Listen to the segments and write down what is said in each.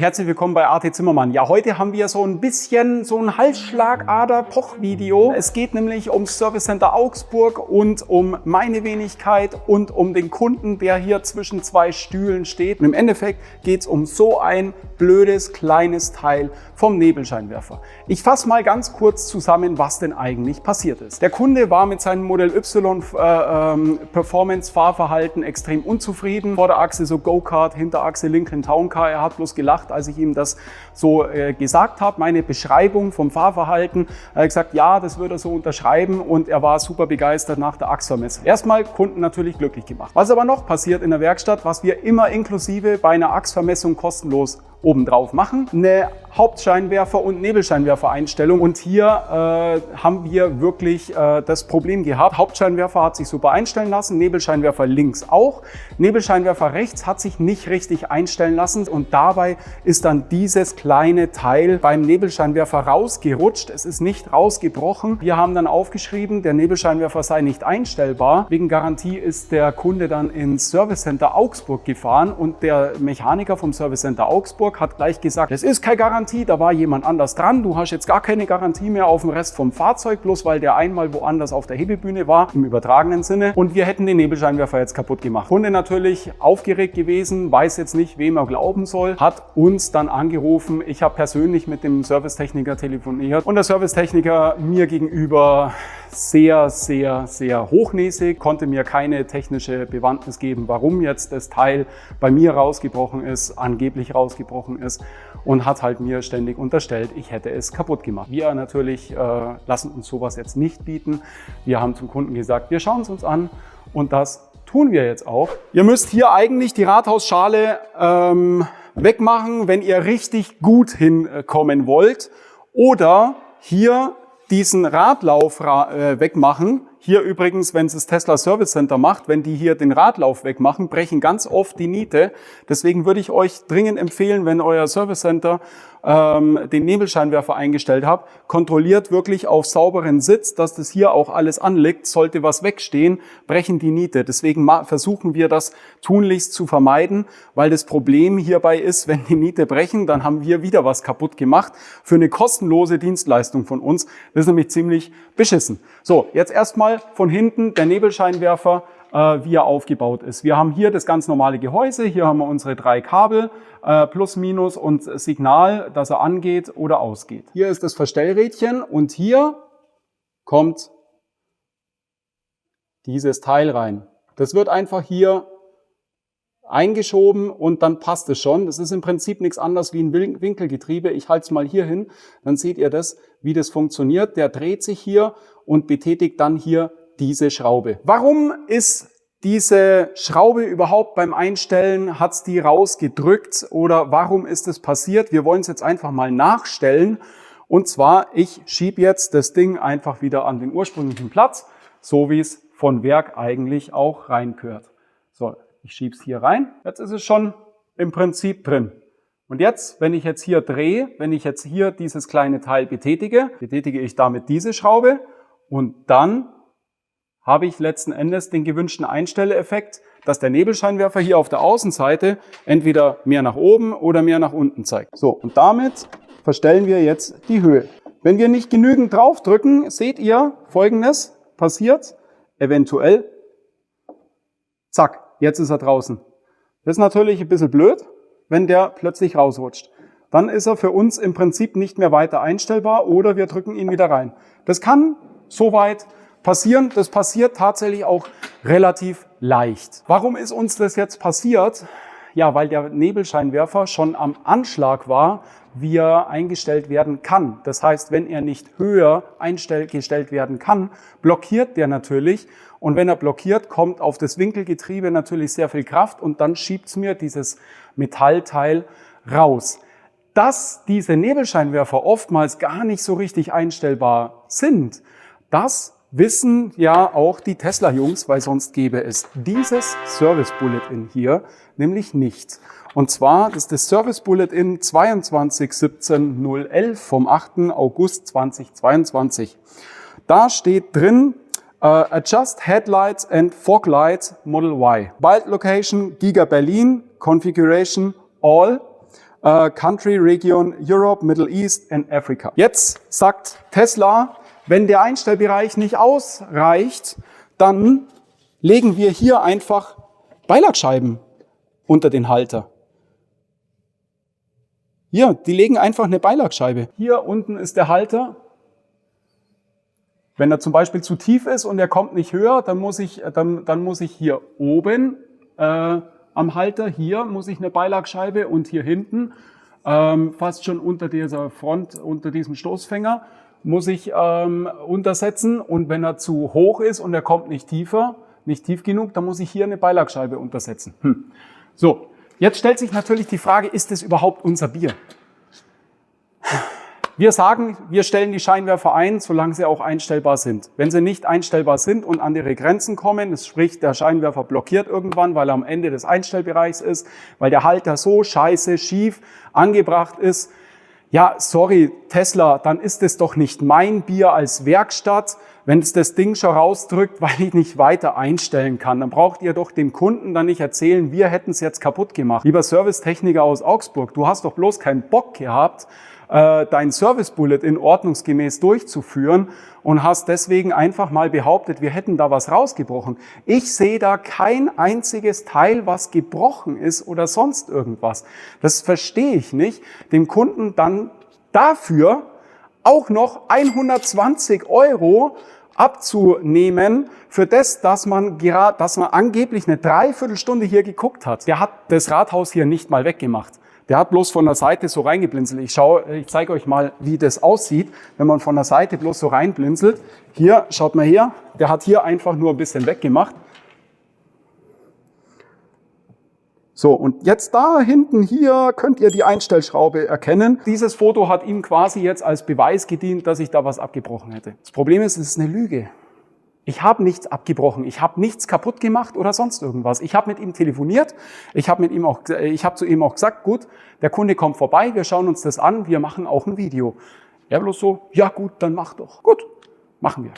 Herzlich willkommen bei AT Zimmermann. Ja, heute haben wir so ein bisschen so ein Halsschlagader-Poch-Video. Es geht nämlich ums Service Center Augsburg und um meine Wenigkeit und um den Kunden, der hier zwischen zwei Stühlen steht. Und im Endeffekt geht es um so ein blödes kleines Teil vom Nebelscheinwerfer. Ich fasse mal ganz kurz zusammen, was denn eigentlich passiert ist. Der Kunde war mit seinem Modell Y Performance-Fahrverhalten extrem unzufrieden. Vorderachse so Go-Kart, Hinterachse Lincoln Town Car. Er hat bloß gelacht, als ich ihm das so gesagt habe, meine Beschreibung vom Fahrverhalten. Er hat gesagt, ja, das würde er so unterschreiben, und er war super begeistert nach der Achsvermessung. Erstmal Kunden natürlich glücklich gemacht. Was aber noch passiert in der Werkstatt, was wir immer inklusive bei einer Achsvermessung kostenlos obendrauf machen, eine Hauptscheinwerfer- und Nebelscheinwerfer-Einstellung. Und hier haben wir wirklich das Problem gehabt. Hauptscheinwerfer hat sich super einstellen lassen, Nebelscheinwerfer links auch. Nebelscheinwerfer rechts hat sich nicht richtig einstellen lassen, und dabei ist dann dieses kleine Teil beim Nebelscheinwerfer rausgerutscht. Es ist nicht rausgebrochen. Wir haben dann aufgeschrieben, der Nebelscheinwerfer sei nicht einstellbar. Wegen Garantie ist der Kunde dann ins Service Center Augsburg gefahren, und der Mechaniker vom Service Center Augsburg hat gleich gesagt, es ist keine Garantie, da war jemand anders dran, du hast jetzt gar keine Garantie mehr auf den Rest vom Fahrzeug, bloß weil der einmal woanders auf der Hebebühne war, im übertragenen Sinne, und wir hätten den Nebelscheinwerfer jetzt kaputt gemacht. Kunde natürlich aufgeregt gewesen, weiß jetzt nicht, wem er glauben soll, hat uns dann angerufen. Ich habe persönlich mit dem Servicetechniker telefoniert, und der Servicetechniker mir gegenüber sehr hochnäsig, konnte mir keine technische Bewandtnis geben, warum jetzt das Teil bei mir rausgebrochen ist, angeblich rausgebrochen ist, und hat halt mir ständig unterstellt, ich hätte es kaputt gemacht. Wir natürlich lassen uns sowas jetzt nicht bieten. Wir haben zum Kunden gesagt, wir schauen es uns an, und das tun wir jetzt auch. Ihr müsst hier eigentlich die Rathausschale wegmachen, wenn ihr richtig gut hinkommen wollt, oder hier diesen Radlauf wegmachen. Hier übrigens, wenn es das Tesla Service Center macht, wenn die hier den Radlauf wegmachen, brechen ganz oft die Niete. Deswegen würde ich euch dringend empfehlen, wenn euer Service Center den Nebelscheinwerfer eingestellt habt, kontrolliert wirklich auf sauberen Sitz, dass das hier auch alles anliegt. Sollte was wegstehen, brechen die Niete. Deswegen versuchen wir das tunlichst zu vermeiden, weil das Problem hierbei ist, wenn die Niete brechen, dann haben wir wieder was kaputt gemacht für eine kostenlose Dienstleistung von uns. Das ist nämlich ziemlich beschissen. So, jetzt erstmal von hinten der Nebelscheinwerfer, wie er aufgebaut ist. Wir haben hier das ganz normale Gehäuse, hier haben wir unsere 3 Kabel, Plus, Minus und Signal, dass er angeht oder ausgeht. Hier ist das Verstellrädchen, und hier kommt dieses Teil rein. Das wird einfach hier eingeschoben, und dann passt es schon. Das ist im Prinzip nichts anderes wie ein Winkelgetriebe. Ich halte es mal hier hin, dann seht ihr das, wie das funktioniert. Der dreht sich hier und betätigt dann hier diese Schraube. Warum ist diese Schraube überhaupt beim Einstellen, hat's die rausgedrückt, oder warum ist es passiert? Wir wollen es jetzt einfach mal nachstellen. Und zwar, ich schiebe jetzt das Ding einfach wieder an den ursprünglichen Platz, so wie es von Werk eigentlich auch reingehört. So, ich schiebe es hier rein. Jetzt ist es schon im Prinzip drin. Und jetzt, wenn ich jetzt hier drehe, wenn ich jetzt hier dieses kleine Teil betätige ich damit diese Schraube, und dann habe ich letzten Endes den gewünschten Einstelleffekt, dass der Nebelscheinwerfer hier auf der Außenseite entweder mehr nach oben oder mehr nach unten zeigt. So, und damit verstellen wir jetzt die Höhe. Wenn wir nicht genügend draufdrücken, seht ihr Folgendes passiert, eventuell, zack, jetzt ist er draußen. Das ist natürlich ein bisschen blöd, wenn der plötzlich rausrutscht. Dann ist er für uns im Prinzip nicht mehr weiter einstellbar, oder wir drücken ihn wieder rein. Das kann soweit passieren. Das passiert tatsächlich auch relativ leicht. Warum ist uns das jetzt passiert? Ja, weil der Nebelscheinwerfer schon am Anschlag war, wie er eingestellt werden kann. Das heißt, wenn er nicht höher eingestellt werden kann, blockiert der natürlich. Und wenn er blockiert, kommt auf das Winkelgetriebe natürlich sehr viel Kraft, und dann schiebt es mir dieses Metallteil raus. Dass diese Nebelscheinwerfer oftmals gar nicht so richtig einstellbar sind, das wissen ja auch die Tesla-Jungs, weil sonst gäbe es dieses Service-Bulletin hier nämlich nicht. Und zwar, das ist das Service-Bulletin 2217011 vom 8. August 2022. Da steht drin, Adjust Headlights and Fog Lights Model Y. Build Location Giga Berlin, Configuration All. Country, Region, Europe, Middle East and Africa. Jetzt sagt Tesla, wenn der Einstellbereich nicht ausreicht, dann legen wir hier einfach Beilagscheiben unter den Halter. Hier, die legen einfach eine Beilagscheibe. Hier unten ist der Halter. Wenn er zum Beispiel zu tief ist und er kommt nicht höher, dann muss ich hier oben am Halter, hier muss ich eine Beilagscheibe und hier hinten, fast schon unter dieser Front, unter diesem Stoßfänger, muss ich untersetzen. Und wenn er zu hoch ist und er kommt nicht tief genug, dann muss ich hier eine Beilagscheibe untersetzen. So, jetzt stellt sich natürlich die Frage, ist das überhaupt unser Bier? Wir sagen, wir stellen die Scheinwerfer ein, solange sie auch einstellbar sind. Wenn sie nicht einstellbar sind und an ihre Grenzen kommen, das sprich, der Scheinwerfer blockiert irgendwann, weil er am Ende des Einstellbereichs ist, weil der Halter so scheiße schief angebracht ist, ja, sorry, Tesla, dann ist es doch nicht mein Bier als Werkstatt, wenn es das Ding schon rausdrückt, weil ich nicht weiter einstellen kann. Dann braucht ihr doch dem Kunden dann nicht erzählen, wir hätten es jetzt kaputt gemacht. Lieber Servicetechniker aus Augsburg, du hast doch bloß keinen Bock gehabt, dein Service Bullet in ordnungsgemäß durchzuführen und hast deswegen einfach mal behauptet, wir hätten da was rausgebrochen. Ich sehe da kein einziges Teil, was gebrochen ist oder sonst irgendwas. Das verstehe ich nicht. Dem Kunden dann dafür auch noch 120 € abzunehmen für das, dass man angeblich eine Dreiviertelstunde hier geguckt hat. Der hat das Rathaus hier nicht mal weggemacht. Der hat bloß von der Seite so reingeblinzelt. Ich zeige euch mal, wie das aussieht, wenn man von der Seite bloß so reinblinzelt. Hier, schaut mal her, der hat hier einfach nur ein bisschen weggemacht. So, und jetzt da hinten hier könnt ihr die Einstellschraube erkennen. Dieses Foto hat ihm quasi jetzt als Beweis gedient, dass ich da was abgebrochen hätte. Das Problem ist, es ist eine Lüge. Ich habe nichts abgebrochen, ich habe nichts kaputt gemacht oder sonst irgendwas. Ich habe mit ihm telefoniert, ich habe zu ihm auch gesagt, gut, der Kunde kommt vorbei, wir schauen uns das an, wir machen auch ein Video. Er bloß so, ja gut, dann mach doch. Gut, machen wir.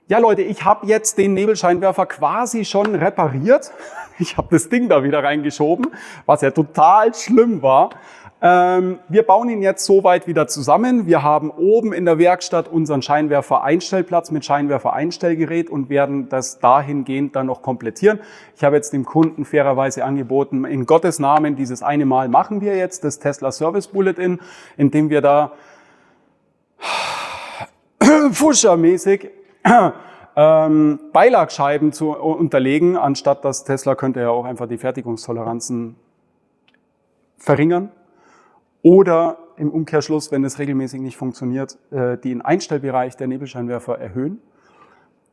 Ja Leute, ich habe jetzt den Nebelscheinwerfer quasi schon repariert. Ich habe das Ding da wieder reingeschoben, was ja total schlimm war. Wir bauen ihn jetzt soweit wieder zusammen. Wir haben oben in der Werkstatt unseren Scheinwerfer-Einstellplatz mit Scheinwerfer-Einstellgerät und werden das dahingehend dann noch komplettieren. Ich habe jetzt dem Kunden fairerweise angeboten, in Gottes Namen, dieses eine Mal machen wir jetzt das Tesla Service Bulletin, indem wir da fuschermäßig Beilagscheiben zu unterlegen, anstatt dass Tesla könnte ja auch einfach die Fertigungstoleranzen verringern. Oder im Umkehrschluss, wenn es regelmäßig nicht funktioniert, den Einstellbereich der Nebelscheinwerfer erhöhen.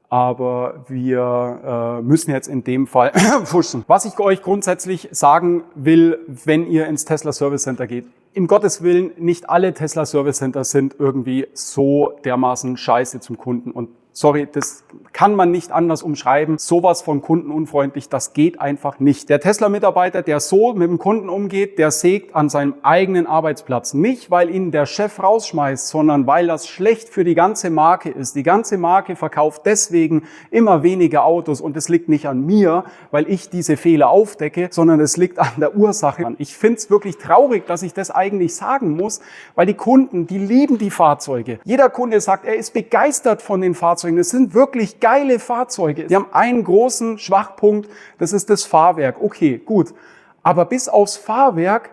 Aber wir müssen jetzt in dem Fall fuschen. Was ich euch grundsätzlich sagen will, wenn ihr ins Tesla Service Center geht. Im Gottes Willen, nicht alle Tesla Service Center sind irgendwie so dermaßen scheiße zum Kunden. Und sorry, das kann man nicht anders umschreiben. Sowas von kundenunfreundlich, das geht einfach nicht. Der Tesla-Mitarbeiter, der so mit dem Kunden umgeht, der sägt an seinem eigenen Arbeitsplatz. Nicht, weil ihn der Chef rausschmeißt, sondern weil das schlecht für die ganze Marke ist. Die ganze Marke verkauft deswegen immer weniger Autos und es liegt nicht an mir, weil ich diese Fehler aufdecke, sondern es liegt an der Ursache. Ich finde es wirklich traurig, dass ich das eigentlich sagen muss, weil die Kunden, die lieben die Fahrzeuge. Jeder Kunde sagt, er ist begeistert von den Fahrzeugen. Das sind wirklich geile Fahrzeuge. Die haben einen großen Schwachpunkt, das ist das Fahrwerk. Okay, gut. Aber bis aufs Fahrwerk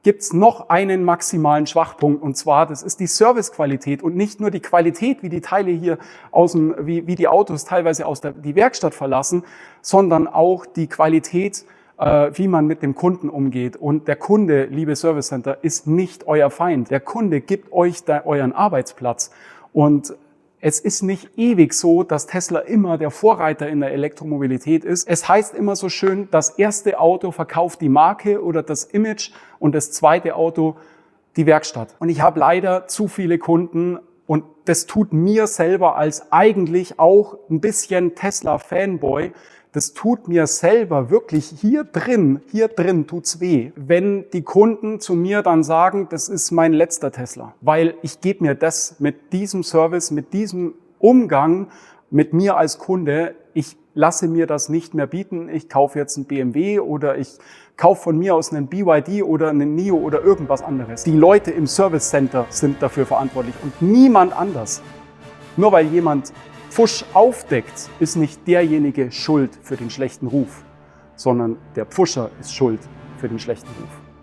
gibt's noch einen maximalen Schwachpunkt, und zwar, das ist die Servicequalität und nicht nur die Qualität, wie die Teile hier wie die Autos teilweise die Werkstatt verlassen, sondern auch die Qualität, wie man mit dem Kunden umgeht. Und der Kunde, liebe Service Center, ist nicht euer Feind. Der Kunde gibt euch da euren Arbeitsplatz. Und es ist nicht ewig so, dass Tesla immer der Vorreiter in der Elektromobilität ist. Es heißt immer so schön, das erste Auto verkauft die Marke oder das Image und das zweite Auto die Werkstatt. Und ich habe leider zu viele Kunden, und das tut mir selber als eigentlich auch ein bisschen Tesla-Fanboy, das tut mir selber wirklich hier drin tut's weh, wenn die Kunden zu mir dann sagen, das ist mein letzter Tesla. Weil ich gebe mir das mit diesem Service, mit diesem Umgang mit mir als Kunde, ich lasse mir das nicht mehr bieten. Ich kaufe jetzt einen BMW oder ich kauf von mir aus einen BYD oder einen NIO oder irgendwas anderes. Die Leute im Service Center sind dafür verantwortlich und niemand anders. Nur weil jemand Pfusch aufdeckt, ist nicht derjenige schuld für den schlechten Ruf, sondern der Pfuscher ist schuld für den schlechten Ruf.